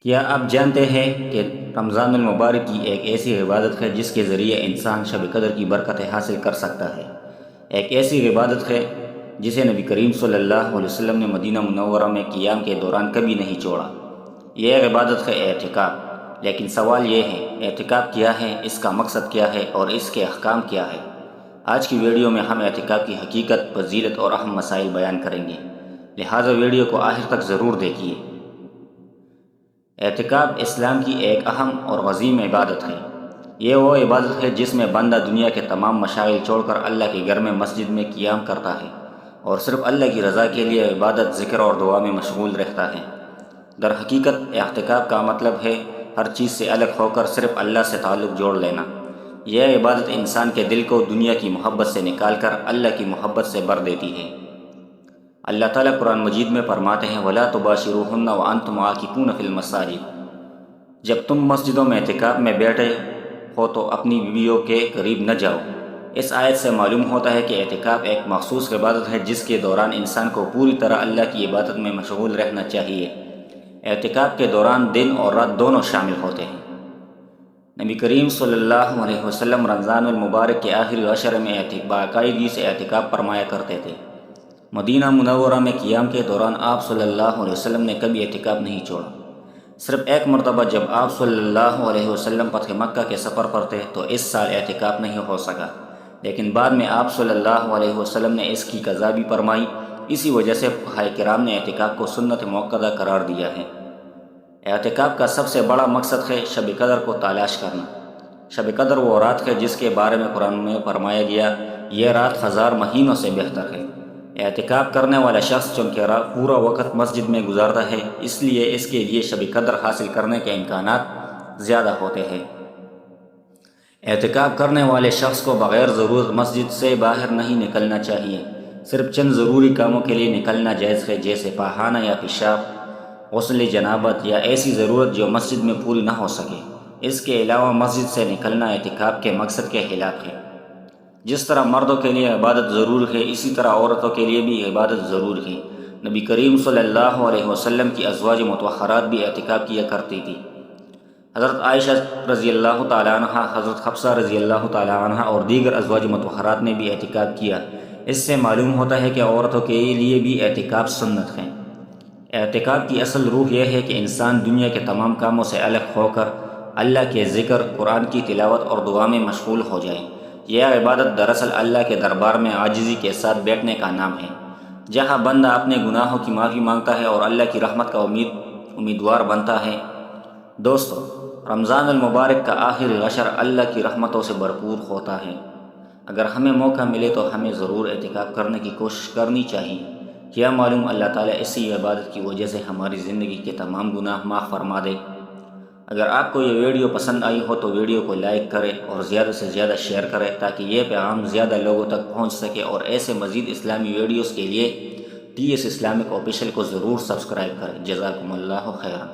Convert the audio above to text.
کیا آپ جانتے ہیں کہ رمضان المبارک کی ایک ایسی عبادت ہے جس کے ذریعے انسان شب قدر کی برکتیں حاصل کر سکتا ہے؟ ایک ایسی عبادت ہے جسے نبی کریم صلی اللہ علیہ وسلم نے مدینہ منورہ میں قیام کے دوران کبھی نہیں چھوڑا۔ یہ عبادت ہے اعتکاف۔ لیکن سوال یہ ہے، اعتکاف کیا ہے، اس کا مقصد کیا ہے اور اس کے احکام کیا ہے؟ آج کی ویڈیو میں ہم اعتکاف کی حقیقت، فضیلت اور اہم مسائل بیان کریں گے، لہٰذا ویڈیو کو آخر تک ضرور دیکھیے۔ اعتکاف اسلام کی ایک اہم اور عظیم عبادت ہے۔ یہ وہ عبادت ہے جس میں بندہ دنیا کے تمام مشاغل چھوڑ کر اللہ کے گھر میں مسجد میں قیام کرتا ہے اور صرف اللہ کی رضا کے لیے عبادت، ذکر اور دعا میں مشغول رہتا ہے۔ در حقیقت اعتکاف کا مطلب ہے ہر چیز سے الگ ہو کر صرف اللہ سے تعلق جوڑ لینا۔ یہ عبادت انسان کے دل کو دنیا کی محبت سے نکال کر اللہ کی محبت سے بھر دیتی ہے۔ اللہ تعالیٰ قرآن مجید میں فرماتے ہیں وَلَا تُبَاشِرُوهُنَّ وَأَنْتُمْ عَاكِفُونَ فِي الْمَسَاجِدِ، جب تم مسجدوں میں اعتکاف میں بیٹھے ہو تو اپنی بیویوں کے قریب نہ جاؤ۔ اس آیت سے معلوم ہوتا ہے کہ اعتکاف ایک مخصوص عبادت ہے جس کے دوران انسان کو پوری طرح اللہ کی عبادت میں مشغول رہنا چاہیے۔ اعتکاف کے دوران دن اور رات دونوں شامل ہوتے ہیں۔ نبی کریم صلی اللہ علیہ وسلم رمضان المبارک کے آخری عشرے میں باقاعدگی سے اعتکاف فرمایا کرتے تھے۔ مدینہ منورہ میں قیام کے دوران آپ صلی اللہ علیہ وسلم نے کبھی اعتکاف نہیں چھوڑا۔ صرف ایک مرتبہ جب آپ صلی اللہ علیہ وسلم فتح مکہ کے سفر پر تھے تو اس سال اعتکاف نہیں ہو سکا، لیکن بعد میں آپ صلی اللہ علیہ وسلم نے اس کی قضا بھی فرمائی۔ اسی وجہ سے فقہاء کرام نے اعتکاف کو سنت مؤکدہ قرار دیا ہے۔ اعتکاف کا سب سے بڑا مقصد ہے شب قدر کو تلاش کرنا۔ شب قدر وہ رات ہے جس کے بارے میں قرآن میں فرمایا گیا یہ رات 1000 مہینوں سے بہتر ہے۔ اعتکاف کرنے والا شخص چونکہ پورا وقت مسجد میں گزارتا ہے، اس لیے اس کے لیے شب قدر حاصل کرنے کے امکانات زیادہ ہوتے ہیں۔ اعتکاف کرنے والے شخص کو بغیر ضرورت مسجد سے باہر نہیں نکلنا چاہیے۔ صرف چند ضروری کاموں کے لیے نکلنا جائز ہے، جیسے پاخانہ یا پیشاب، غسل جنابت یا ایسی ضرورت جو مسجد میں پوری نہ ہو سکے۔ اس کے علاوہ مسجد سے نکلنا اعتکاف کے مقصد کے خلاف ہے۔ جس طرح مردوں کے لیے عبادت ضرور ہے، اسی طرح عورتوں کے لیے بھی عبادت ضرور ہے۔ نبی کریم صلی اللہ علیہ وسلم کی ازواج مطہرات بھی اعتکاف کیا کرتی تھی۔ حضرت عائشہ رضی اللہ تعالیٰ عنہ، حضرت حفصہ رضی اللہ تعالیٰ عنہ اور دیگر ازواج مطہرات نے بھی اعتکاف کیا۔ اس سے معلوم ہوتا ہے کہ عورتوں کے لیے بھی اعتکاف سنت ہے۔ اعتکاف کی اصل روح یہ ہے کہ انسان دنیا کے تمام کاموں سے الگ ہو کر اللہ کے ذکر، قرآن کی تلاوت اور دعا میں مشغول ہو جائے۔ یہ عبادت دراصل اللہ کے دربار میں عاجزی کے ساتھ بیٹھنے کا نام ہے، جہاں بندہ اپنے گناہوں کی معافی مانگتا ہے اور اللہ کی رحمت کا امیدوار بنتا ہے۔ دوستو، رمضان المبارک کا آخری عشر اللہ کی رحمتوں سے بھرپور ہوتا ہے۔ اگر ہمیں موقع ملے تو ہمیں ضرور اعتکاف کرنے کی کوشش کرنی چاہیے۔ کیا معلوم اللہ تعالیٰ اسی عبادت کی وجہ سے ہماری زندگی کے تمام گناہ معاف فرما دے۔ اگر آپ کو یہ ویڈیو پسند آئی ہو تو ویڈیو کو لائک کریں اور زیادہ سے زیادہ شیئر کریں تاکہ یہ پیغام زیادہ لوگوں تک پہنچ سکے، اور ایسے مزید اسلامی ویڈیوز کے لیے TS اسلامک آفیشیل کو ضرور سبسکرائب کریں۔ جزاکم اللہ خیرا۔